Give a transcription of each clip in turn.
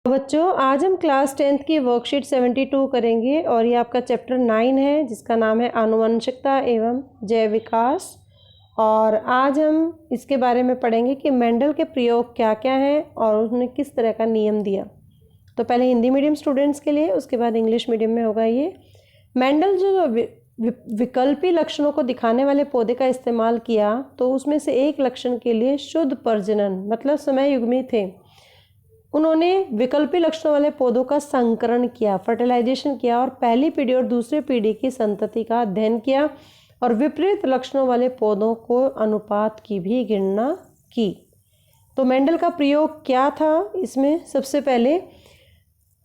बच्चों, आज हम क्लास 10th की वर्कशीट 72 करेंगे और ये आपका चैप्टर 9 है जिसका नाम है आनुवंशिकता एवं जैव विकास। और आज हम इसके बारे में पढ़ेंगे कि मेंडल के प्रयोग क्या क्या हैं और उन्होंने किस तरह का नियम दिया। तो पहले हिंदी मीडियम स्टूडेंट्स के लिए, उसके बाद इंग्लिश मीडियम में होगा। ये मेंडल जो विकल्पी लक्षणों को दिखाने वाले पौधे का इस्तेमाल किया, तो उसमें से एक लक्षण के लिए शुद्ध प्रजनन मतलब समय युग्मी थे। उन्होंने विकल्पी लक्षणों वाले पौधों का संकरण किया, फर्टिलाइजेशन किया और पहली पीढ़ी और दूसरी पीढ़ी की संतति का अध्ययन किया और विपरीत लक्षणों वाले पौधों को अनुपात की भी गणना की। तो मेंडल का प्रयोग क्या था? इसमें सबसे पहले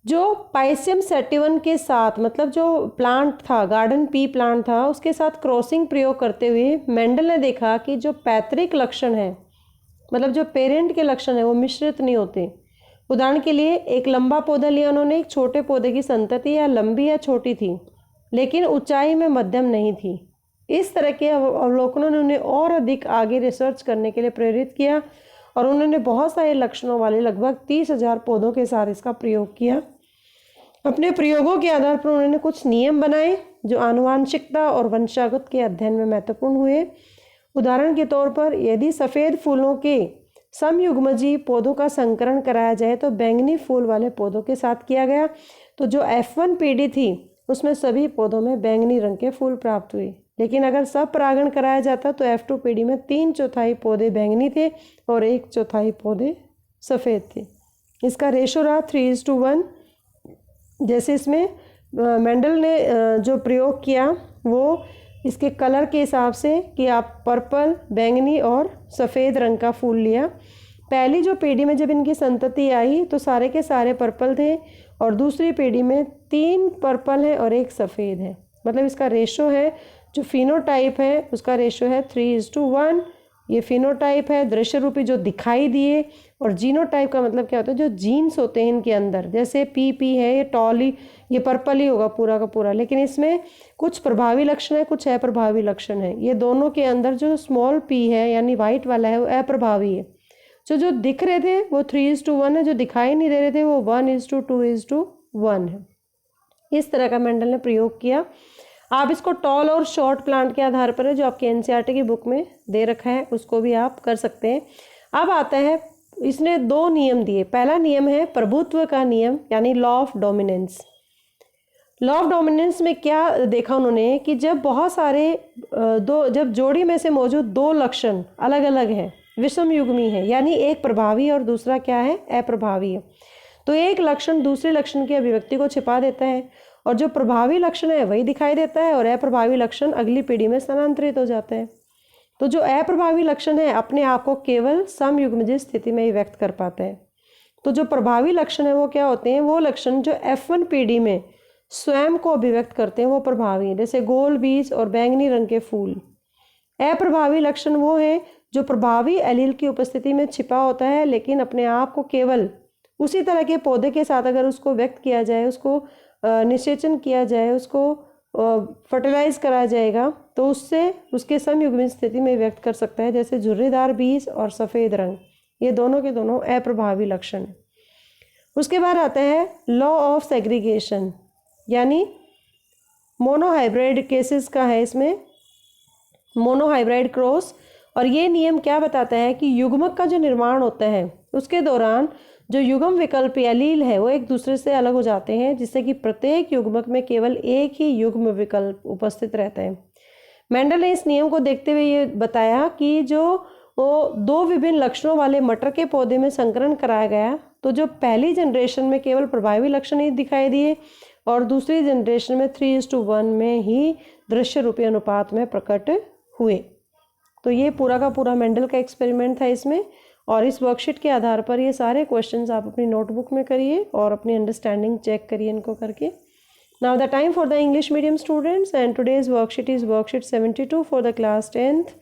जो पाइसियम सैटिवन के साथ, मतलब जो प्लांट था, गार्डन पी प्लांट था, उसके साथ क्रॉसिंग प्रयोग करते हुए मेंडल ने देखा कि जो पैतृक लक्षण है, मतलब जो पेरेंट के लक्षण है, वो मिश्रित नहीं होते। उदाहरण के लिए एक लंबा पौधा लिया उन्होंने, एक छोटे पौधे की संतति या लंबी या छोटी थी लेकिन ऊंचाई में मध्यम नहीं थी। इस तरह के अवलोकनों ने उन्हें और अधिक आगे रिसर्च करने के लिए प्रेरित किया और उन्होंने बहुत सारे लक्षणों वाले लगभग 30,000 पौधों के साथ इसका प्रयोग किया। अपने प्रयोगों के आधार पर उन्होंने कुछ नियम बनाए जो आनुवांशिकता और वंशागत के अध्ययन में महत्वपूर्ण हुए। उदाहरण के तौर पर यदि सफ़ेद फूलों के समयुग्मजी पौधों का संकरण कराया जाए तो बैंगनी फूल वाले पौधों के साथ किया गया। तो जो F1 पीढ़ी थी उसमें सभी पौधों में बैंगनी रंग के फूल प्राप्त हुए, लेकिन अगर सब परागण कराया जाता तो F2 पीढ़ी में 3/4 पौधे बैंगनी थे और 1/4 पौधे सफ़ेद थे। इसका रेशो रहा 3:1। जैसे इसमें मेंडल ने जो प्रयोग किया वो इसके कलर के हिसाब से कि आप पर्पल, बैंगनी और सफ़ेद रंग का फूल लिया। पहली जो पीढ़ी में जब इनकी संतति आई तो सारे के सारे पर्पल थे और दूसरी पीढ़ी में 3 पर्पल है और 1 सफ़ेद है। मतलब इसका रेशो है, जो फिनोटाइप है उसका रेशो है 3:1। ये फिनोटाइप है, दृश्य रूपी जो दिखाई दिए, और जीनोटाइप का मतलब क्या होता है, जो जीन्स होते हैं इनके अंदर। जैसे पी है, ये टॉल ही, ये पर्पल ही होगा पूरा का पूरा, लेकिन इसमें कुछ प्रभावी लक्षण है, कुछ अप्रभावी लक्षण है। ये दोनों के अंदर जो स्मॉल पी है यानी वाइट वाला है वो अप्रभावी है। जो दिख रहे थे वो 3:1 है, जो दिखाई नहीं दे रहे थे वो 1:2:1 है। इस तरह का मेंडल ने प्रयोग किया। आप इसको टॉल और शॉर्ट प्लांट के आधार पर है, जो आपके एनसीईआरटी की बुक में दे रखा है, उसको भी आप कर सकते हैं। अब आता है, इसने 2 नियम दिए। पहला नियम है प्रभुत्व का नियम यानी law of dominance. Law of dominance में क्या देखा उन्होंने कि जब बहुत सारे जब जोड़ी में से मौजूद 2 लक्षण अलग अलग हैं, विषम युग्मी है, यानी एक प्रभावी और दूसरा क्या है, अप्रभावी है, तो एक लक्षण दूसरे लक्षण की अभिव्यक्ति को छिपा देता है और जो प्रभावी लक्षण है वही दिखाई देता है और अप्रभावी लक्षण अगली पीढ़ी में स्थानांतरित हो जाता है। तो जो अप्रभावी लक्षण है अपने आप को केवल समयुग्मज स्थिति में ही व्यक्त कर पाता है। तो जो प्रभावी लक्षण है वो क्या होते हैं, वो लक्षण जो F1 पीढ़ी में स्वयं को अभिव्यक्त करते हैं वो प्रभावी है, जैसे गोल बीज और बैंगनी रंग के फूल। अप्रभावी लक्षण वो है जो प्रभावी एलील की उपस्थिति में छिपा होता है, लेकिन अपने आप को केवल उसी तरह के पौधे के साथ अगर उसको व्यक्त किया जाए, उसको निषेचन किया जाए, उसको फर्टिलाइज कराया जाएगा तो उससे उसके समयुग्मित स्थिति में व्यक्त कर सकता है, जैसे झुर्रीदार बीज और सफ़ेद रंग, ये दोनों के दोनों अप्रभावी लक्षण हैं। उसके बाद आता है लॉ ऑफ सेग्रीगेशन, यानी मोनोहाइब्रिड केसेस का है इसमें, मोनोहाइब्रिड क्रॉस। और ये नियम क्या बताता है कि युग्मक का जो निर्माण होता है उसके दौरान जो युग्म विकल्प एलील है वो एक दूसरे से अलग हो जाते हैं, जिससे कि प्रत्येक युग्मक में केवल एक ही युग्म विकल्प उपस्थित रहता है। मेंडल ने इस नियम को देखते हुए ये बताया कि जो वो 2 विभिन्न लक्षणों वाले मटर के पौधे में संकरण कराया गया तो जो पहली जनरेशन में केवल प्रभावी लक्षण ही दिखाई दिए और दूसरी जनरेशन में 3:1 में ही दृश्य रूपी अनुपात में प्रकट हुए। तो ये पूरा का पूरा मेंडल का एक्सपेरिमेंट था इसमें, और इस वर्कशीट के आधार पर ये सारे क्वेश्चंस आप अपनी नोटबुक में करिए और अपनी अंडरस्टैंडिंग चेक करिए इनको करके। Now the time for the English medium students and today's worksheet is worksheet 72 for the class 10th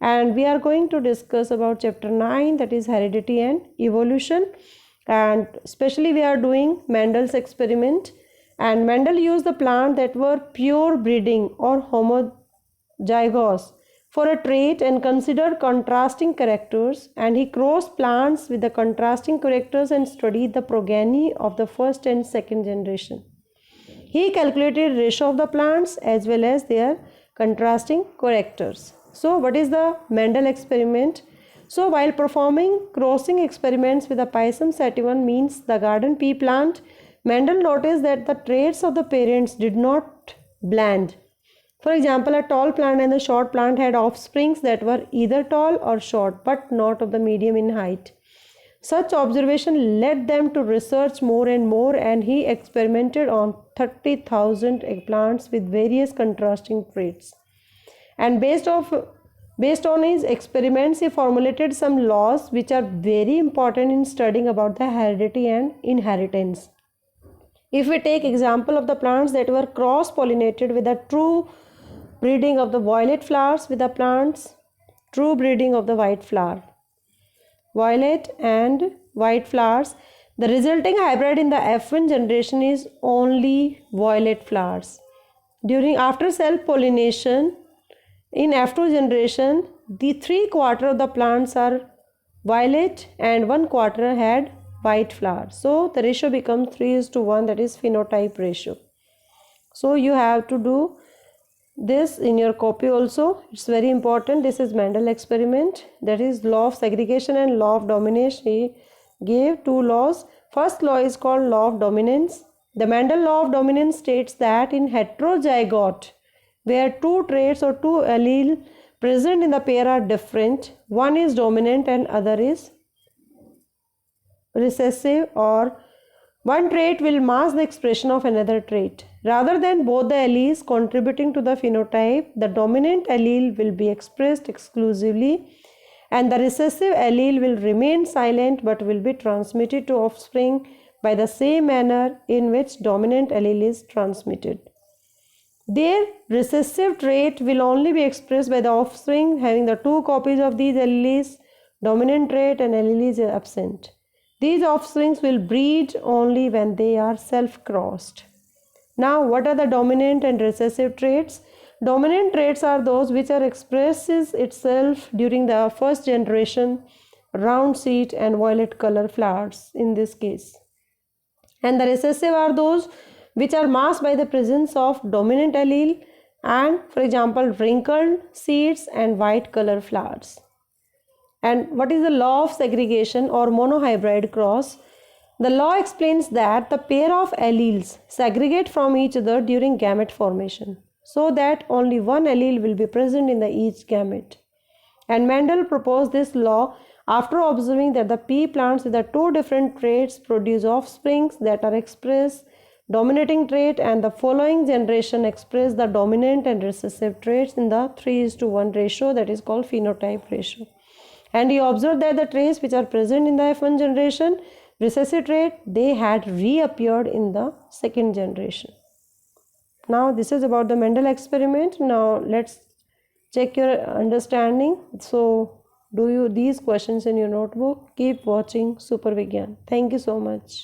and we are going to discuss about chapter 9, that is heredity and evolution, and especially we are doing Mendel's experiment. And Mendel used the plant that were pure breeding or homozygous for a trait and considered contrasting characters, and he crossed plants with the contrasting characters and studied the progeny of the first and second generation. He calculated ratio of the plants as well as their contrasting characters. So what is the Mendel experiment? So while performing crossing experiments with the Pisum sativum, means the garden pea plant, Mendel noticed that the traits of the parents did not blend. For example, a tall plant and a short plant had offsprings that were either tall or short, but not of the medium in height. Such observation led them to research more and more, and he experimented on 30,000 eggplants with various contrasting traits. And based on his experiments, he formulated some laws which are very important in studying about the heredity and inheritance. If we take example of the plants that were cross-pollinated with a true breeding of the violet flowers with the plants, true breeding of the white flower, violet and white flowers, the resulting hybrid in the F1 generation is only violet flowers. After self-pollination, in F2 generation, the 3/4 of the plants are violet and 1/4 had white flower. So the ratio becomes 3:1, that is phenotype ratio. So you have to do this in your copy also. It's very important. This is Mendel experiment, that is law of segregation and law of domination. He gave two laws. First law is called law of dominance. The Mendel law of dominance states that in heterozygote, where two traits or two alleles present in the pair are different, one is dominant and other is recessive, or one trait will mask the expression of another trait. Rather than both the alleles contributing to the phenotype, the dominant allele will be expressed exclusively and the recessive allele will remain silent but will be transmitted to offspring by the same manner in which dominant allele is transmitted. Their recessive trait will only be expressed by the offspring having the two copies of these alleles. Dominant trait and allele is absent. These offsprings will breed only when they are self-crossed. Now, what are the dominant and recessive traits? Dominant traits are those which are expresses itself during the first generation, round seed and violet color flowers in this case. And the recessive are those which are masked by the presence of dominant allele and, for example, wrinkled seeds and white color flowers. And what is the law of segregation or monohybrid cross? The law explains that the pair of alleles segregate from each other during gamete formation, so that only one allele will be present in each gamete. And Mendel proposed this law after observing that the pea plants with the two different traits produce offsprings that are express dominating trait, and the following generation express the dominant and recessive traits in the 3:1 ratio, that is called phenotype ratio. And he observed that the traits which are present in the F1 generation, recessive trait, they had reappeared in the second generation. Now this is about the Mendel experiment. Now let's check your understanding. So do you these questions in your notebook. Keep watching Super Vigyan. Thank you so much.